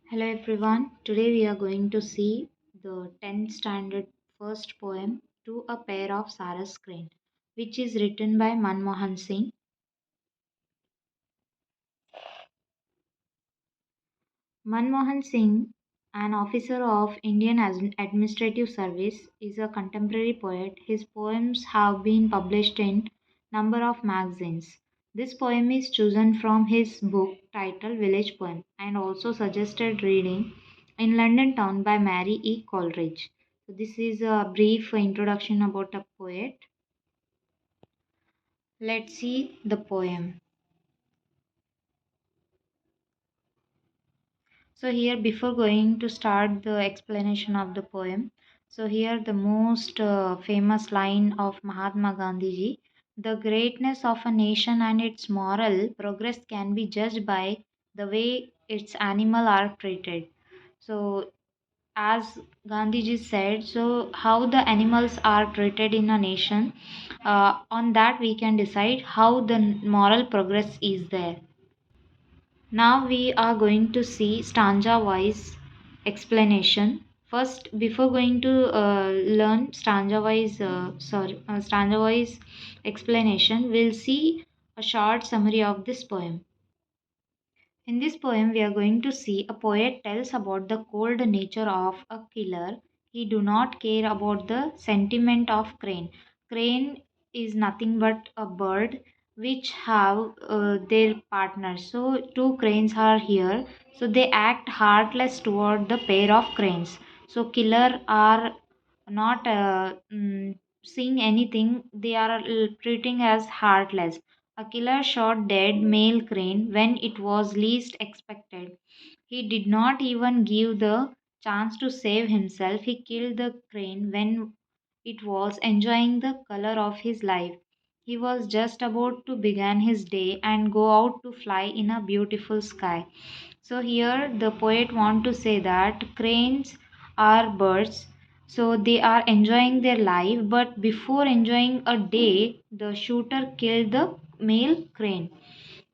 Hello everyone. Today we are going to see the 10th standard first poem To a Pair of Sarus Cranes, which is written by Manmohan Singh. Manmohan Singh, an officer of Indian Administrative Service, is a contemporary poet. His poems have been published in number of magazines. This poem is chosen from his book titled Village Poem and also suggested reading in London Town by Mary E. Coleridge. So this is a brief introduction about a poet. Let's see the poem. So here, before going to start the explanation of the poem, so here the most famous line of Mahatma Gandhi ji: the greatness of a nation and its moral progress can be judged by the way its animal are treated. So as Gandhi ji said, so how the animals are treated in a nation, on that we can decide how the moral progress is there. Now we are going to see stanza wise explanation. First, before going to learn stanza wise explanation, we'll see a short summary of this poem. In this poem, we are going to see a poet tells about the cold nature of a killer. He do not care about the sentiment of crane. Crane is nothing but a bird which have their partners. So two cranes are here. So they act heartless toward the pair of cranes. So killer are not seeing anything. They are treating as heartless. A killer shot dead male crane when it was least expected. He did not even give the chance to save himself. He killed the crane when it was enjoying the color of his life. He was just about to begin his day and go out to fly in a beautiful sky. So here the poet want to say that cranes are birds, so they are enjoying their life, but before enjoying a day the shooter killed the male crane.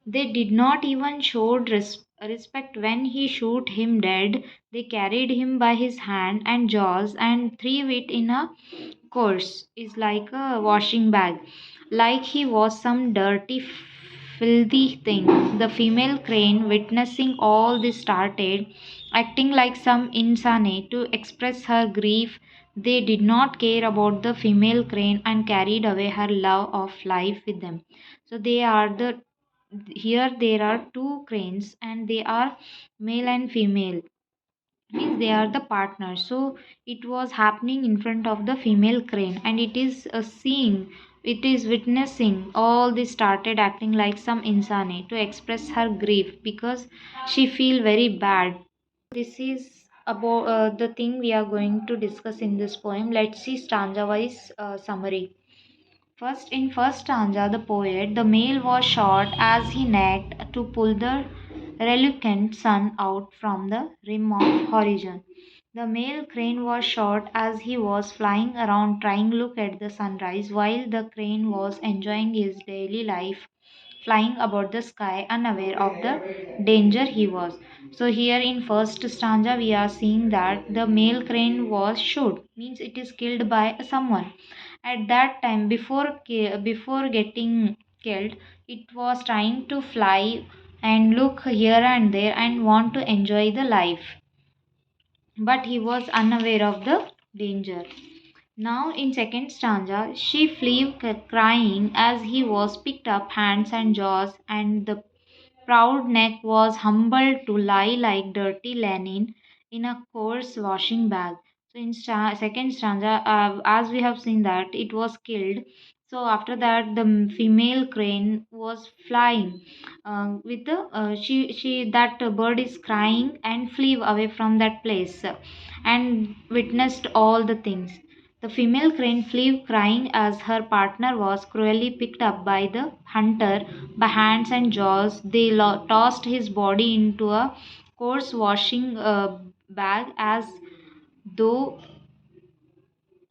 They did not even show respect when he shoot him dead. They carried him by his hand and jaws and threw it in a course is like a washing bag, like he was some dirty, filthy thing. The female crane, witnessing all this, started acting like some insane to express her grief. They did not care about the female crane and carried away her love of life with them. So they are the here there are two cranes and they are male and female, means they are the partners. So it was happening in front of the female crane and it is seeing, it is witnessing all this, started acting like some insane to express her grief because she feel very bad. This is about the thing we are going to discuss in this poem. Let's see stanza wise summary. First, in first stanza, the poet, the male was shot as he nagged to pull the reluctant sun out from the rim of horizon. The male crane was shot as he was flying around trying to look at the sunrise while the crane was enjoying his daily life flying about the sky unaware of the danger he was. So here in first stanza we are seeing that the male crane was shot, means it is killed by someone. At that time, before getting killed, it was trying to fly and look here and there and want to enjoy the life, but he was unaware of the danger. Now in second stanza, she flew crying as he was picked up hands and jaws, and the proud neck was humbled to lie like dirty linen in a coarse washing bag. So in second stanza, as we have seen that it was killed. So after that, the female crane was flying with the she that bird is crying and flew away from that place and witnessed all the things. The female crane flew crying as her partner was cruelly picked up by the hunter by hands and jaws. They tossed his body into a coarse washing bag as though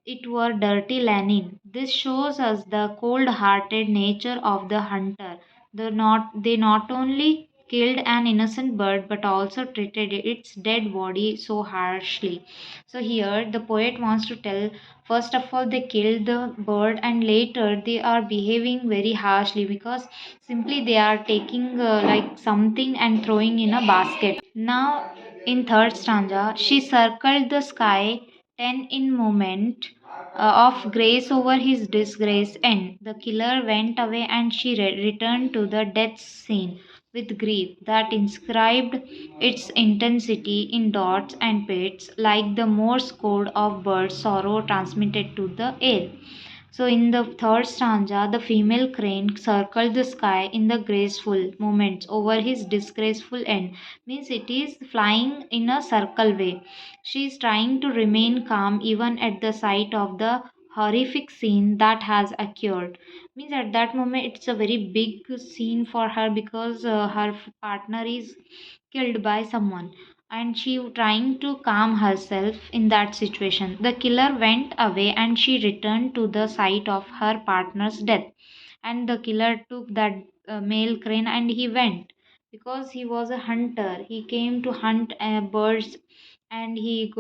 it were dirty linen. This shows us the cold hearted nature of the hunter. They not only killed an innocent bird but also treated its dead body so harshly. So here the poet wants to tell, first of all they killed the bird and later they are behaving very harshly because simply they are taking like something and throwing in a basket. Now in third stanza she circled the sky 10 in moment of grace over his disgrace end. The killer went away and she returned to the death scene with grief that inscribed its intensity in dots and pits like the Morse code of birds' sorrow transmitted to the air. So, in the third stanza, the female crane circled the sky in the graceful movements over his disgraceful end. Means it is flying in a circle way. She is trying to remain calm even at the sight of the horrific scene that has occurred. Means at that moment it's a very big scene for her because her partner is killed by someone and she trying to calm herself in that situation. The killer went away and she returned to the site of her partner's death. And the killer took that male crane and he went because he was a hunter. He came to hunt birds and he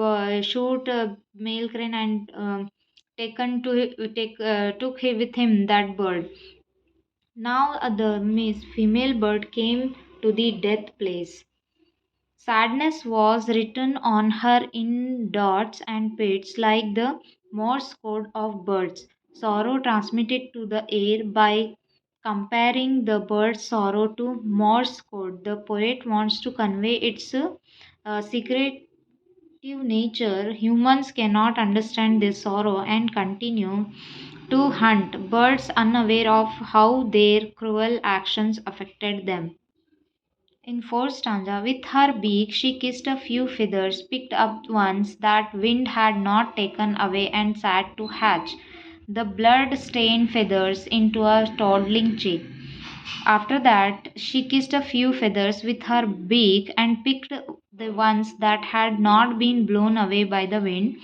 shoot a male crane and taken to took he with him that bird. Now the miss female bird came to the death place. Sadness was written on her in dots and pits like the Morse code of birds. Sorrow transmitted to the air by comparing the bird's sorrow to Morse code. The poet wants to convey its secretive nature. Humans cannot understand this sorrow and continue to hunt birds unaware of how their cruel actions affected them. In fourth stanza, with her beak she kissed a few feathers, picked up ones that wind had not taken away, and sat to hatch the blood stained feathers into a toddling cheek. After that, she kissed a few feathers with her beak and picked the ones that had not been blown away by the wind.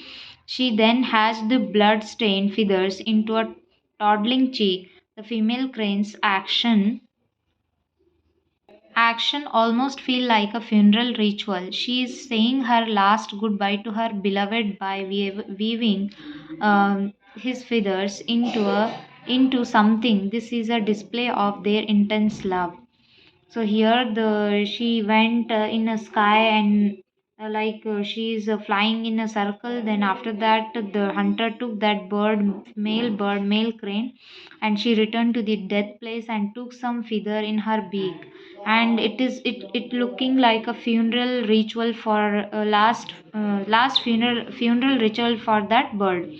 She then hatched the blood stained feathers into a toddling cheek. The female crane's action almost feel like a funeral ritual. She is saying her last goodbye to her beloved by weaving his feathers into something. This is a display of their intense love. So here the she went in a sky and she is flying in a circle. Then after that the hunter took that bird, male crane, and she returned to the death place and took some feather in her beak. And it looking like a funeral ritual for last funeral ritual for that bird.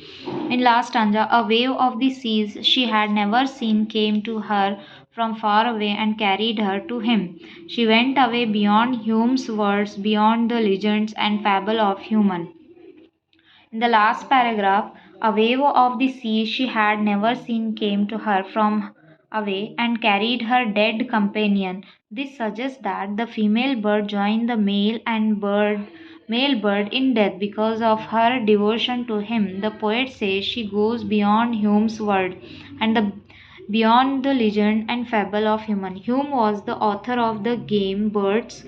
In last stanza, a wave of the seas she had never seen came to her from far away and carried her to him. She went away beyond Hume's words, beyond the legends and fable of human. In the last paragraph, a wave of the sea she had never seen came to her from away and carried her dead companion. This suggests that the female bird joined the male bird in death because of her devotion to him. The poet says she goes beyond Hume's word and beyond the legend and fable of human. Hume was the author of the game Birds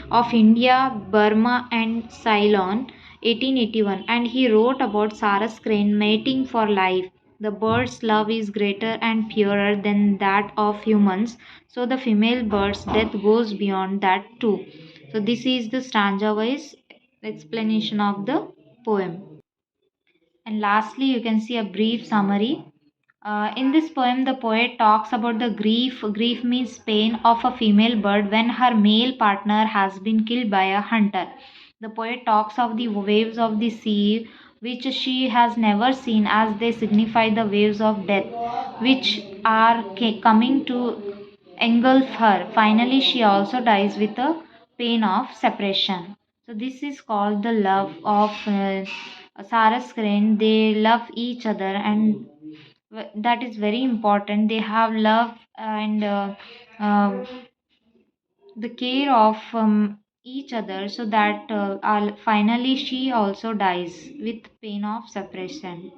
of India, Burma, and Ceylon, 1881, and he wrote about Sarus Crane mating for life. The bird's love is greater and purer than that of humans, so the female bird's death goes beyond that too. So, this is the stanza wise explanation of the poem. And lastly, you can see a brief summary. In this poem, the poet talks about the grief. Grief means pain of a female bird when her male partner has been killed by a hunter. The poet talks of the waves of the sea, which she has never seen, as they signify the waves of death, which are coming to engulf her. Finally, she also dies with a pain of separation. So, this is called the love of Sarus Crane. They love each other and that is very important. They have love and uh, the care of each other so that finally she also dies with pain of separation.